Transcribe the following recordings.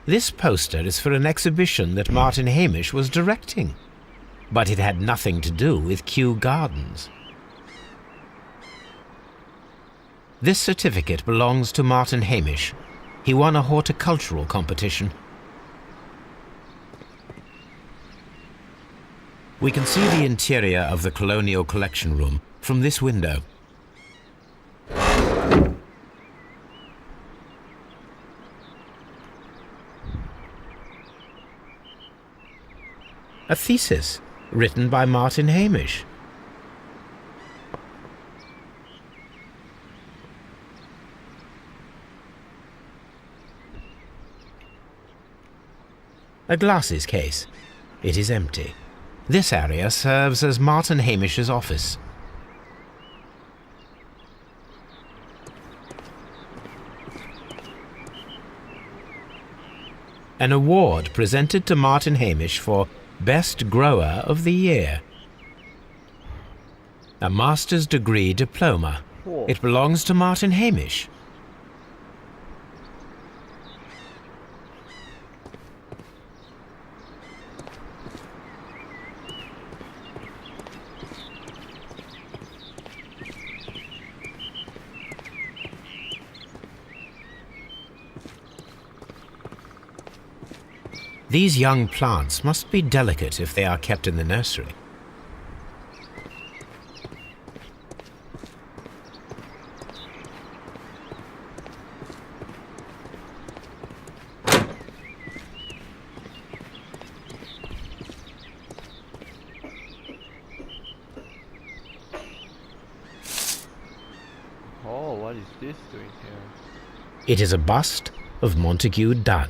This poster is for an exhibition that Martin Hamish was directing, but it had nothing to do with Kew Gardens. This certificate belongs to Martin Hamish. He won a horticultural competition. We can see the interior of the Colonial Collection Room from this window. A thesis written by Martin Hamish. A glasses case. It is empty. This area serves as Martin Hamish's office. An award presented to Martin Hamish for Best Grower of the Year. A master's degree diploma. Whoa. It belongs to Martin Hamish. These young plants must be delicate if they are kept in the nursery. Oh, what is this doing here? It is a bust of Montague Dunn.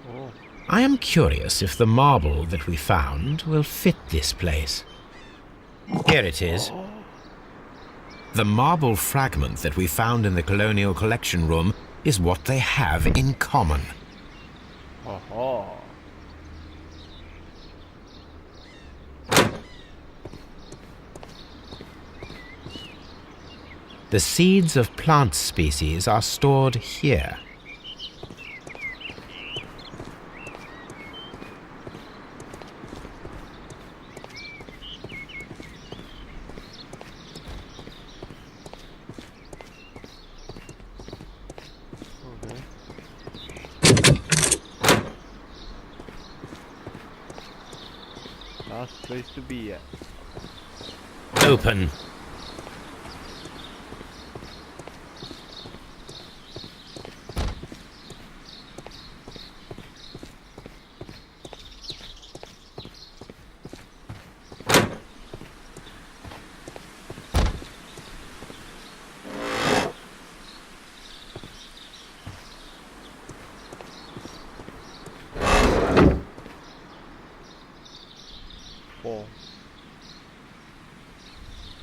Oh, I am curious if the marble that we found will fit this place. Here it is. The marble fragment that we found in the Colonial Collection Room is what they have in common. oh. The seeds of plant species are stored here. Last place to be at. Open. Oh.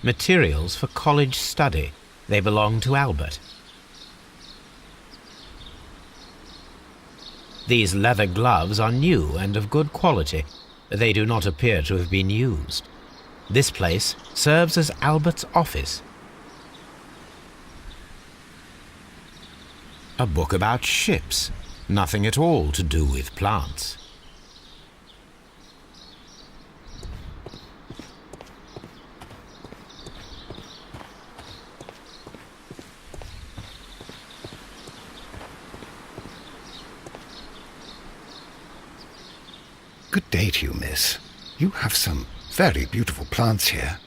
Materials for college study. They belong to Albert. These leather gloves are new and of good quality. They do not appear to have been used. This place serves as Albert's office. A book about ships. Nothing at all to do with plants. Good day to you, miss. You have some very beautiful plants here.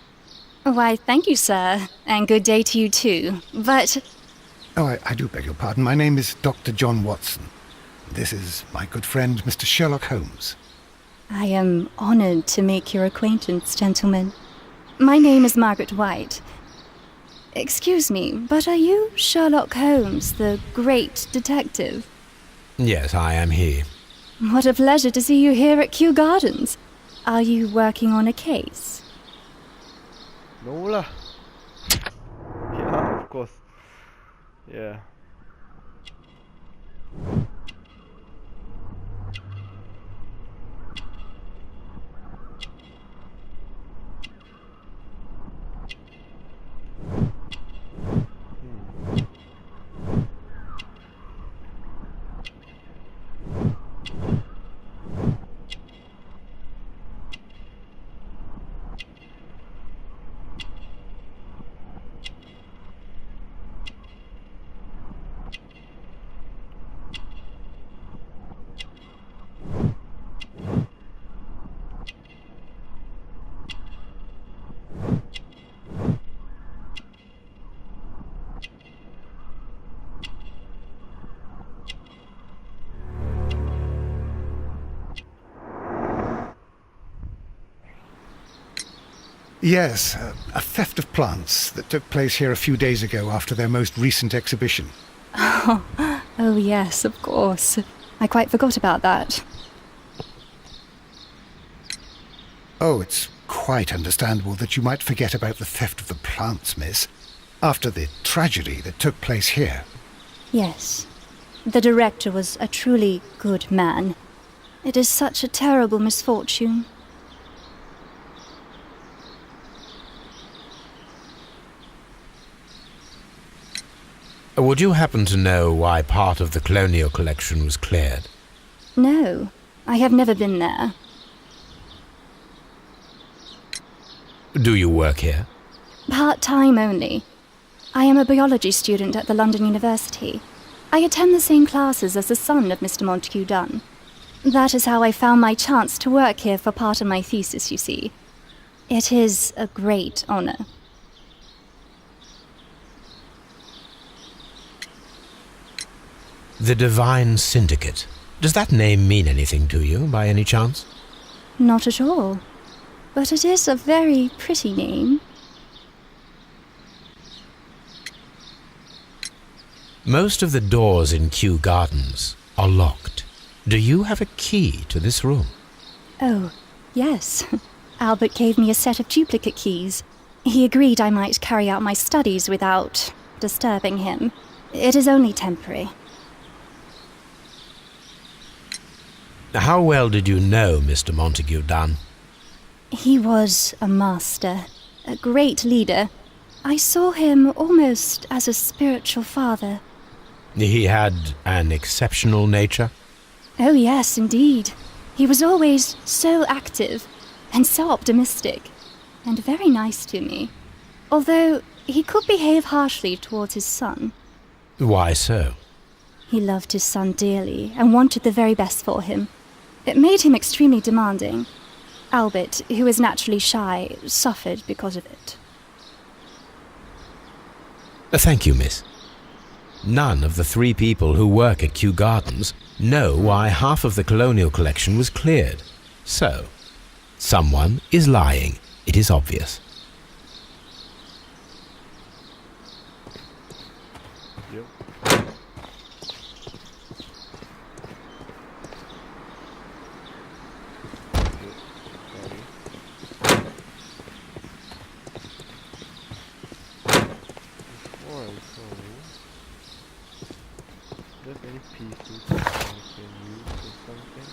Why, thank you, sir, and good day to you too. But Oh, I do beg your pardon. My name is Dr. John Watson. This is my good friend, Mr. Sherlock Holmes. I am honored to make your acquaintance, gentlemen. My name is Margaret White. Excuse me, but are you Sherlock Holmes, the great detective? Yes, I am he. What a pleasure to see you here at Kew Gardens. Are you working on a case? No lah. Yeah, of course. Yeah. Yes, a theft of plants that took place here a few days ago after their most recent exhibition. Oh, yes, of course. I quite forgot about that. Oh, it's quite understandable that you might forget about the theft of the plants, miss, after the tragedy that took place here. Yes. The director was a truly good man. It is such a terrible misfortune. Would you happen to know why part of the colonial collection was cleared? No, I have never been there. Do you work here? Part-time only. I am a biology student at the London University. I attend the same classes as the son of Mr. Montague Dunn. That is how I found my chance to work here for part of my thesis, you see. It is a great honor. The Divine Syndicate. Does that name mean anything to you, by any chance? Not at all. But it is a very pretty name. Most of the doors in Kew Gardens are locked. Do you have a key to this room? Oh, yes. Albert gave me a set of duplicate keys. He agreed I might carry out my studies without disturbing him. It is only temporary. How well did you know Mr. Montague Dunn? He was a master, a great leader. I saw him almost as a spiritual father. He had an exceptional nature? Oh yes, indeed. He was always so active and so optimistic, and very nice to me. Although he could behave harshly towards his son. Why so? He loved his son dearly and wanted the very best for him. It made him extremely demanding. Albert, who is naturally shy, suffered because of it. Thank you, miss. None of the 3 people who work at Kew Gardens know why half of the colonial collection was cleared. So, someone is lying. It is obvious. Yep. Before I go, there's any pieces that I can use or something?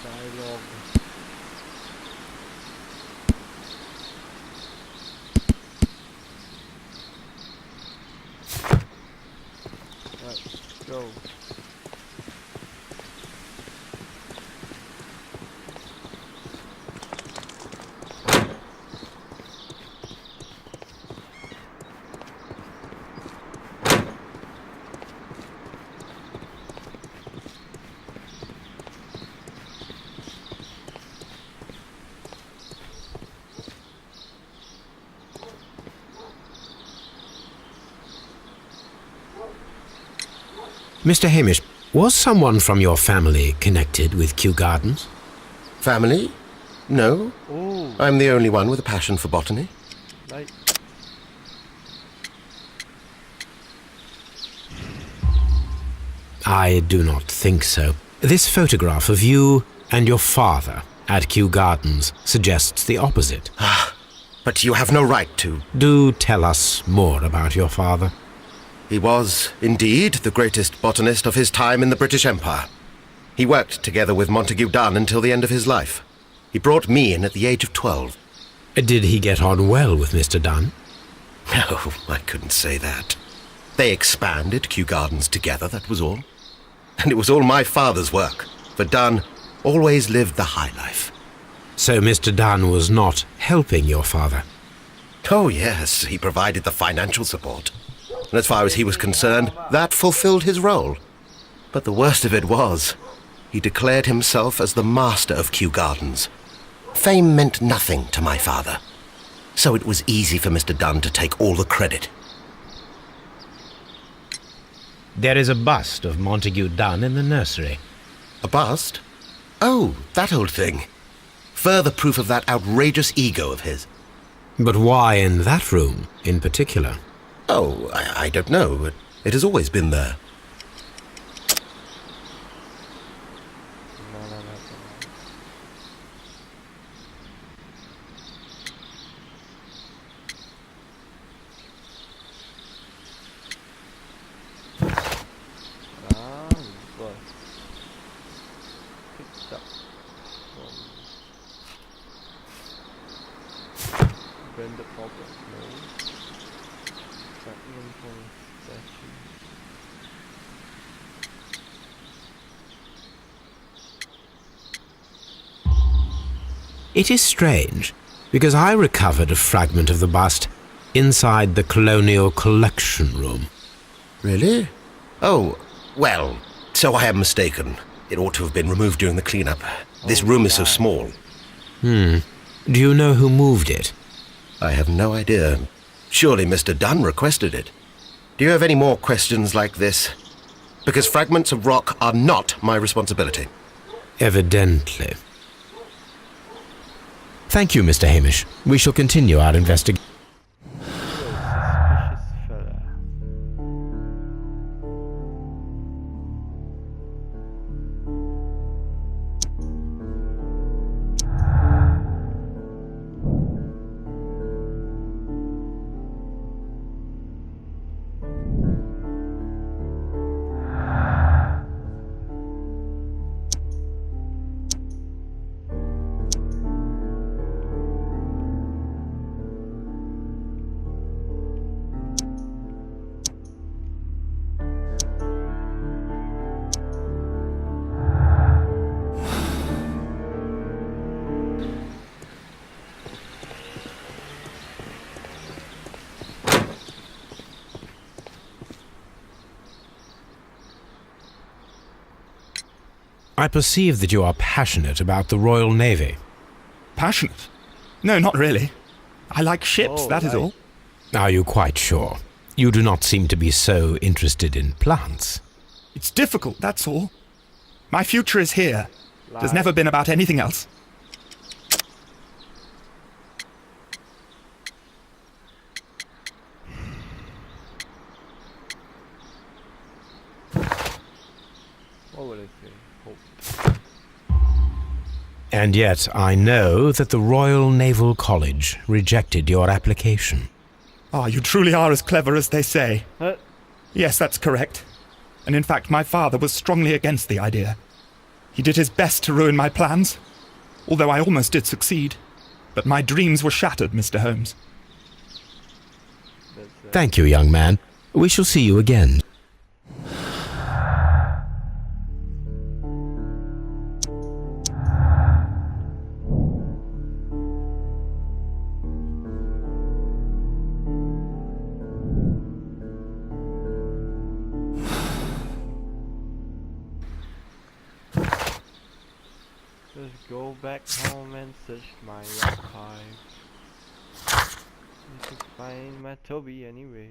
Dialogue. Let's go. Mr. Hamish, was someone from your family connected with Kew Gardens? Family? No. Oh, I'm the only one with a passion for botany. like I do not think so. This photograph of you and your father at Kew Gardens suggests the opposite. But you have no right to. Do tell us more about your father. He was, indeed, the greatest botanist of his time in the British Empire. He worked together with Montague Dunn until the end of his life. He brought me in at the age of 12. Did he get on well with Mr. Dunn? No, I couldn't say that. They expanded Kew Gardens together, that was all. And it was all my father's work, for Dunn always lived the high life. So Mr. Dunn was not helping your father? Oh, yes, he provided the financial support. And as far as he was concerned, that fulfilled his role. But the worst of it was, he declared himself as the master of Kew Gardens. Fame meant nothing to my father, so it was easy for Mr. Dunn to take all the credit. There is a bust of Montague Dunn in the nursery. A bust? Oh, that old thing. Further proof of that outrageous ego of his. But why in that room, in particular? Oh, I don't know. It has always been there. Brand the problem, no. Fragment from statue. It is strange, because I recovered a fragment of the bust inside the Colonial Collection Room. Really? Oh, well, so I am mistaken. It ought to have been removed during the cleanup. This room is so small. Do you know who moved it? I have no idea. Surely Mr. Dunn requested it. Do you have any more questions like this? Because fragments of rock are not my responsibility. Evidently. Thank you, Mr. Hamish. We shall continue our investigation. Suspicious fella. I perceive that you are passionate about the Royal Navy. Passionate? No, not really. I like ships, Oh, that is right. all. Are you quite sure? You do not seem to be so interested in plants. It's difficult, that's all. My future is here. It has Lie. never been about anything else. What would I say? Hope. And yet I know that the Royal Naval College rejected your application. Ah, you truly are as clever as they say. Huh? Yes, that's correct. And in fact, my father was strongly against the idea. He did his best to ruin my plans, although I almost did succeed. But my dreams were shattered, Mr. Holmes. That's Thank you, young man. We shall see you again. Just go back home and search my archive. Need to find my Toby anyway.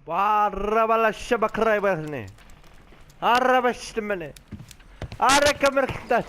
Barabala shabakrai barne. Arabashmane. Arakamrktat.